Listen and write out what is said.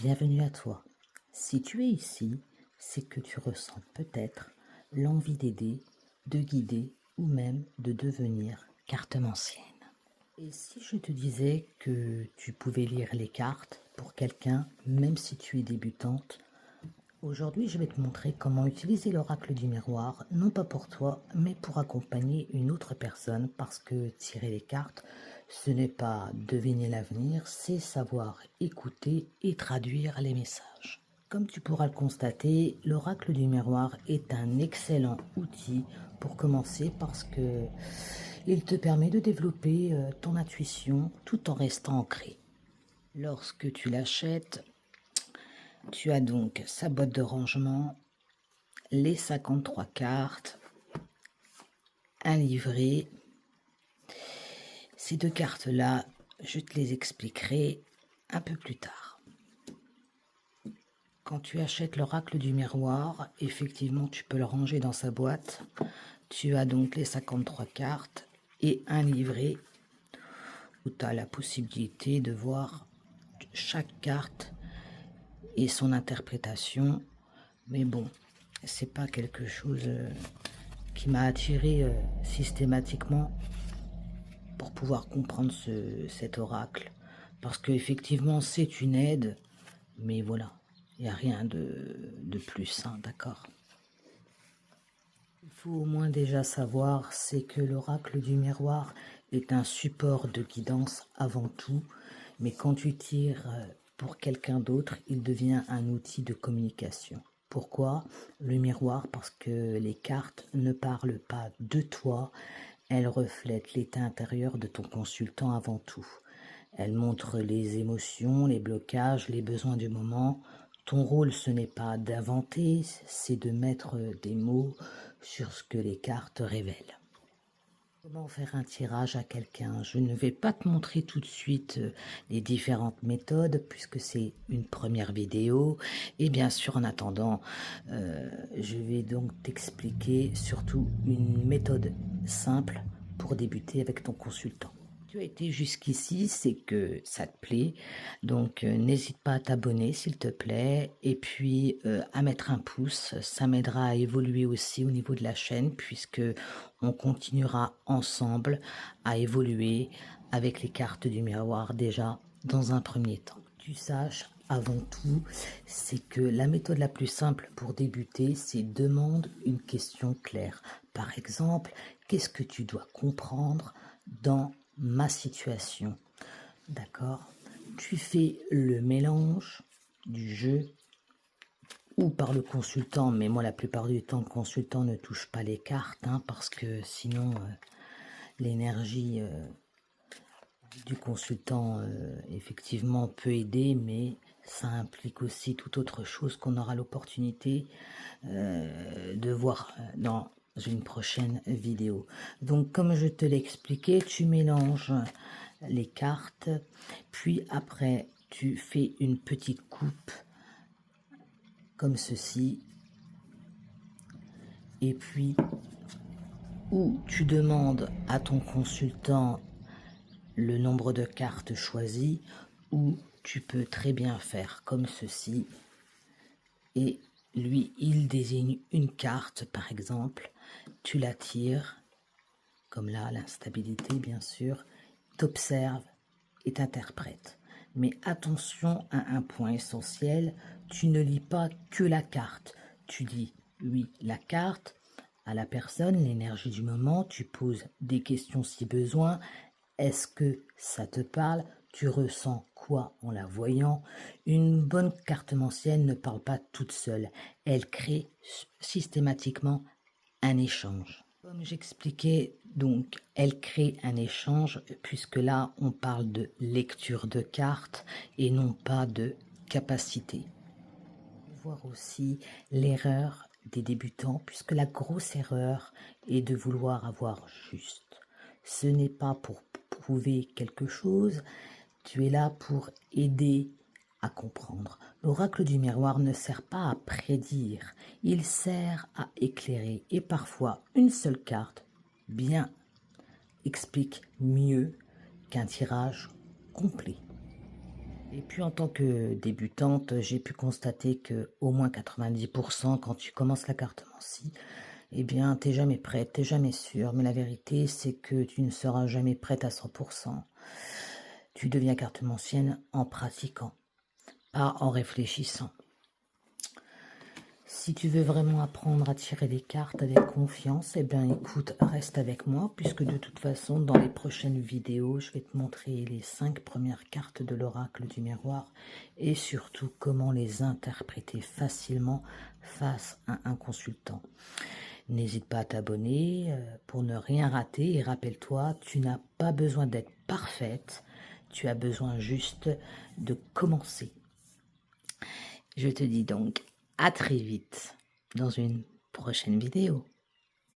Bienvenue à toi. Si tu es ici, c'est que tu ressens peut-être l'envie d'aider, de guider ou même de devenir cartomancienne. Et si je te disais que tu pouvais lire les cartes pour quelqu'un, même si tu es débutante, aujourd'hui je vais te montrer comment utiliser l'oracle du miroir, non pas pour toi, mais pour accompagner une autre personne, parce que tirer les cartes, ce n'est pas deviner l'avenir, c'est savoir écouter et traduire les messages. Comme tu pourras le constater, l'oracle du miroir est un excellent outil pour commencer parce que il te permet de développer ton intuition tout en restant ancré. Lorsque tu l'achètes, tu as donc sa boîte de rangement, les 53 cartes, un livret. Ces deux cartes-là, je te les expliquerai un peu plus tard. Quand tu achètes l'oracle du miroir, effectivement, tu peux le ranger dans sa boîte. Tu as donc les 53 cartes et un livret où tu as la possibilité de voir chaque carte et son interprétation. Mais bon, c'est pas quelque chose qui m'a attiré systématiquement pour pouvoir comprendre cet oracle. Parce qu'effectivement, c'est une aide, mais voilà, il n'y a rien de plus, hein, d'accord? Il faut au moins déjà savoir, c'est que l'oracle du miroir est un support de guidance avant tout, mais quand tu tires pour quelqu'un d'autre, il devient un outil de communication. Pourquoi le miroir? Parce que les cartes ne parlent pas de toi, elles reflètent l'état intérieur de ton consultant avant tout. Elles montrent les émotions, les blocages, les besoins du moment. Ton rôle, ce n'est pas d'inventer, c'est de mettre des mots sur ce que les cartes révèlent. Comment faire un tirage à quelqu'un? Je ne vais pas te montrer tout de suite les différentes méthodes puisque c'est une première vidéo. Et bien sûr, en attendant, je vais donc t'expliquer surtout une méthode simple pour débuter avec ton consultant. Tu as été jusqu'ici, c'est que ça te plaît, donc n'hésite pas à t'abonner s'il te plaît, et puis à mettre un pouce, ça m'aidera à évoluer aussi au niveau de la chaîne, puisque on continuera ensemble à évoluer avec les cartes du miroir déjà dans un premier temps. Tu saches avant tout, c'est que la méthode la plus simple pour débuter, c'est demande une question claire. Par exemple, qu'est-ce que tu dois comprendre dans ma situation? D'accord? Tu fais le mélange du jeu ou par le consultant, mais moi la plupart du temps le consultant ne touche pas les cartes, hein, parce que sinon l'énergie du consultant effectivement peut aider, mais ça implique aussi tout autre chose qu'on aura l'opportunité de voir dans une prochaine vidéo. Donc comme je te l'ai expliqué, tu mélanges les cartes, puis après tu fais une petite coupe comme ceci, et puis où tu demandes à ton consultant le nombre de cartes choisies, ou tu peux très bien faire comme ceci, et lui il désigne une carte par exemple, tu la tires, comme là l'instabilité bien sûr, t'observes et t'interprètes. Mais attention à un point essentiel, tu ne lis pas que la carte, tu dis oui la carte à la personne, l'énergie du moment, tu poses des questions si besoin. Est-ce que ça te parle? Tu ressens quoi en la voyant? Une bonne cartomancienne ne parle pas toute seule. Elle crée systématiquement un échange. Comme j'expliquais, donc, elle crée un échange, puisque là, on parle de lecture de cartes et non pas de capacité. Voir aussi l'erreur des débutants, puisque la grosse erreur est de vouloir avoir juste. Ce n'est pas pour prouver quelque chose, tu es là pour aider à comprendre. L'oracle du miroir ne sert pas à prédire, il sert à éclairer, et parfois une seule carte bien explique mieux qu'un tirage complet. Et puis en tant que débutante, j'ai pu constater que au moins 90% quand tu commences la cartomancie, eh bien, t'es jamais prête, t'es jamais sûre. Mais la vérité, c'est que tu ne seras jamais prête à 100%. Tu deviens cartomancienne en pratiquant, pas en réfléchissant. Si tu veux vraiment apprendre à tirer des cartes avec confiance, eh bien écoute, reste avec moi, puisque de toute façon, dans les prochaines vidéos, je vais te montrer les 5 premières cartes de l'oracle du miroir et surtout comment les interpréter facilement face à un consultant. N'hésite pas à t'abonner pour ne rien rater et rappelle-toi, tu n'as pas besoin d'être parfaite, tu as besoin juste de commencer. Je te dis donc à très vite dans une prochaine vidéo.